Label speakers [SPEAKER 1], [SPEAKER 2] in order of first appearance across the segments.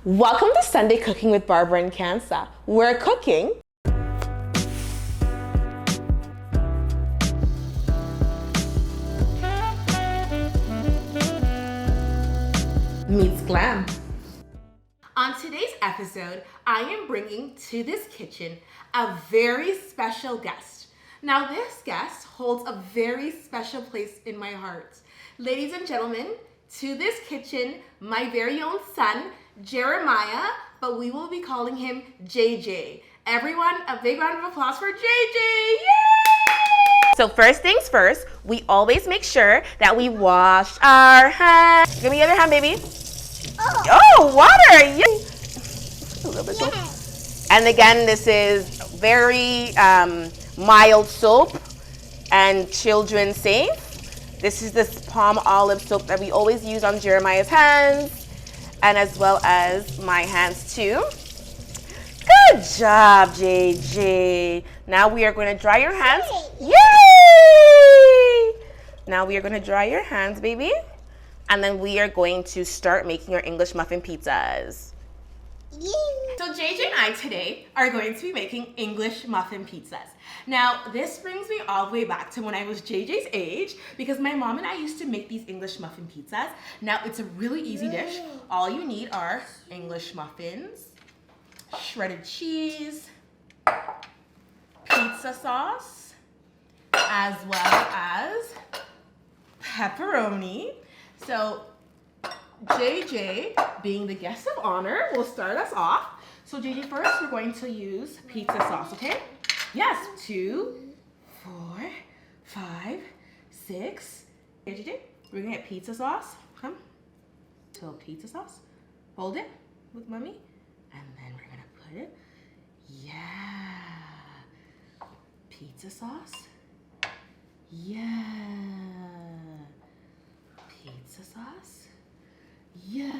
[SPEAKER 1] Welcome to Sunday Cooking with Barbara and Kansa. We're cooking meets glam. On today's episode, I am bringing to this kitchen a very special guest. Now, this guest holds a very special place in my heart. Ladies and gentlemen, to this kitchen, my very own son, Jeremiah, but we will be calling him JJ. Everyone, a big round of applause for JJ. Yay! So first things first, we always make sure that we wash our hands. Give me the other hand, baby. Oh, water! Yay! A little bit soap. And again, this is very mild soap and children safe. This is this palm olive soap that we always use on Jeremiah's hands and as well as my hands too. Good job, JJ. Now we are going to dry your hands. Yay! Now we are going to dry your hands, baby. And then we are going to start making our English muffin pizzas. So JJ and I today are going to be making English muffin pizzas. Now, this brings me all the way back to when I was JJ's age because my mom and I used to make these English muffin pizzas. Now, it's a really easy dish. All you need are English muffins, shredded cheese, pizza sauce, as well as pepperoni. So JJ, being the guest of honor, will start us off. So JJ, first we're going to use pizza sauce, okay? Yes, 2, 4, 5, 6. Here, JJ, we're gonna get pizza sauce. Come. So pizza sauce. Hold it with mommy. And then we're gonna put it. Yeah. Pizza sauce. Yeah. Pizza sauce. Yeah.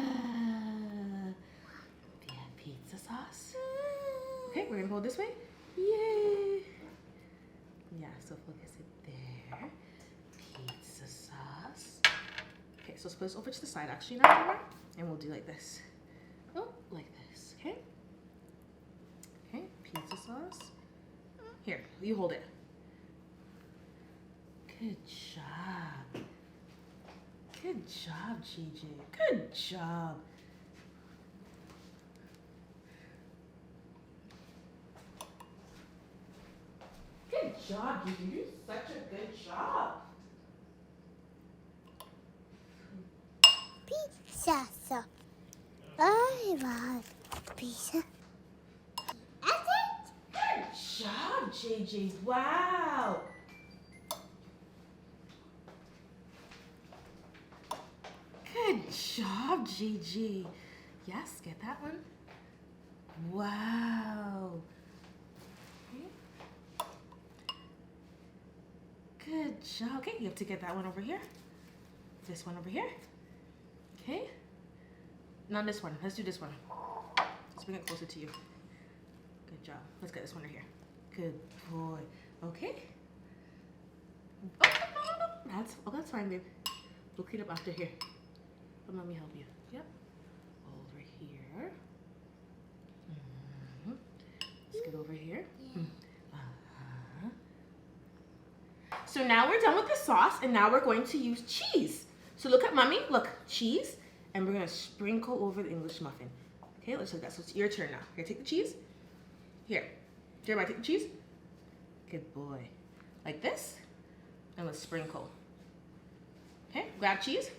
[SPEAKER 1] Pizza sauce. Okay, we're gonna go this way. Yay. Yeah, so focus it there. Pizza sauce. Okay, so split this over to the side actually now, and we'll do like this. Oh, like this, okay? Okay, pizza sauce. Here, you hold it. Good job. Good job, JJ. Good job. Good job, JJ. You did such a good job.
[SPEAKER 2] Pizza sauce. I love pizza.
[SPEAKER 1] Good job, JJ. Wow. Good job, JJ. Yes, get that one. Wow. Okay. Good job. Okay, you have to get that one over here. This one over here. Okay. Not this one. Let's do this one. Let's bring it closer to you. Good job. Let's get this one right here. Good boy. Okay. Oh, no. That's fine, babe. We'll clean up after here. But let me help you. Yep. Over here. Let's get over here. So now we're done with the sauce, and now we're going to use cheese. So look at mommy. Look, cheese, and we're gonna sprinkle over the English muffin. Okay, let's look at that. So it's your turn now. Here, take the cheese. Here, Jeremiah, take the cheese. Good boy. Like this, and let's sprinkle. Okay, grab cheese.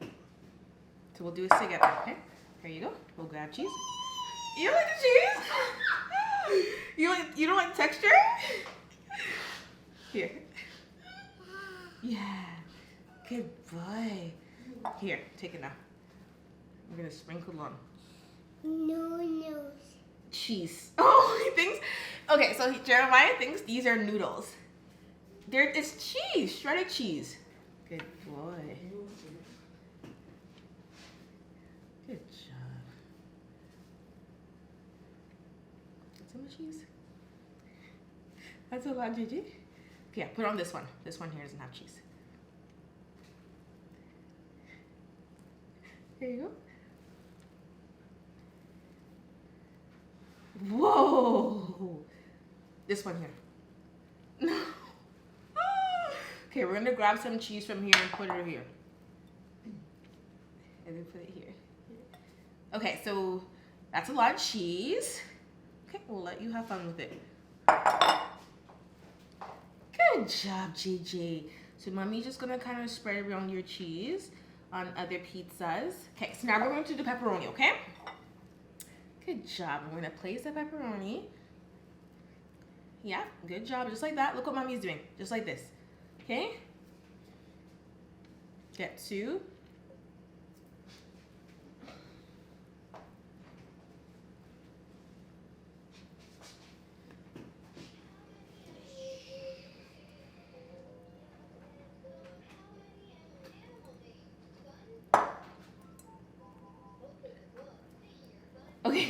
[SPEAKER 1] So we'll do this together, okay? Here you go. We'll grab cheese. You don't like the cheese? You don't like texture? Here. Yeah. Good boy. Here, take it now. We're gonna sprinkle on
[SPEAKER 2] Noodles.
[SPEAKER 1] cheese. Oh, he thinks. Okay, so Jeremiah thinks these are noodles. It's cheese, shredded cheese. Good boy. Good job. Get some cheese. That's a lot, JJ. Yeah, put on this one. This one here doesn't have cheese. Here you go. Whoa. This one here. Okay, we're gonna grab some cheese from here and put it here. And then put it here. Okay, so that's a lot of cheese. Okay, we'll let you have fun with it. Good job, Gigi. So mommy's just gonna kind of spread around your cheese on other pizzas. Okay, so now we're going to do the pepperoni, okay? Good job. I'm gonna place the pepperoni. Yeah, good job. Just like that. Look what mommy's doing. Just like this. Okay? Get 2. Okay.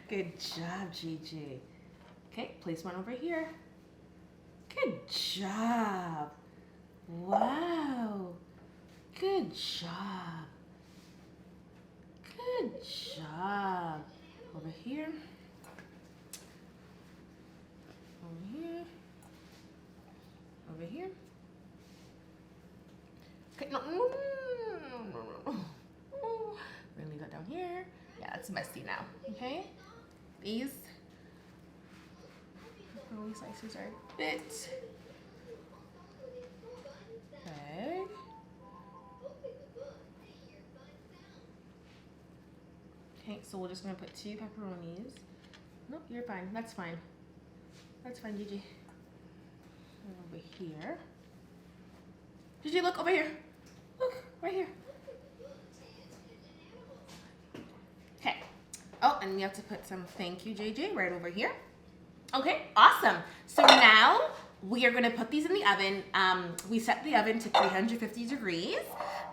[SPEAKER 1] Good job, Gigi. Okay, place one over here. Good job. Wow. Good job. Good job. Over here. Over here. Over here. Okay, no. We're gonna leave that down here. Yeah, it's messy now. Okay? These pepperoni slices are a bit big. Okay, so we're just gonna put 2 pepperonis. Nope, you're fine. That's fine. That's fine, Gigi. And over here. Gigi, look over here. Look, right here. Okay. Oh, and we have to put some thank you, JJ, right over here. Okay, awesome. So now we are gonna put these in the oven. We set the oven to 350 degrees,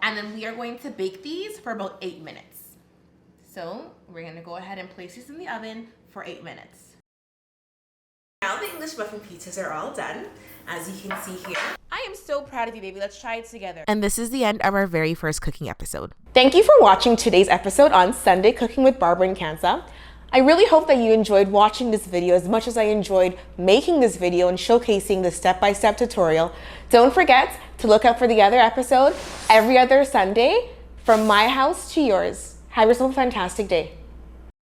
[SPEAKER 1] and then we are going to bake these for about 8 minutes. So we're gonna go ahead and place these in the oven for 8 minutes. Now the English muffin pizzas are all done, as you can see here. I am so proud of you, baby. Let's try it together. And this is the end of our very first cooking episode. Thank you for watching today's episode on Sunday Cooking with Barbara and Kansa. I really hope that you enjoyed watching this video as much as I enjoyed making this video and showcasing the step-by-step tutorial. Don't forget to look out for the other episode every other Sunday from my house to yours. Have yourself a fantastic day.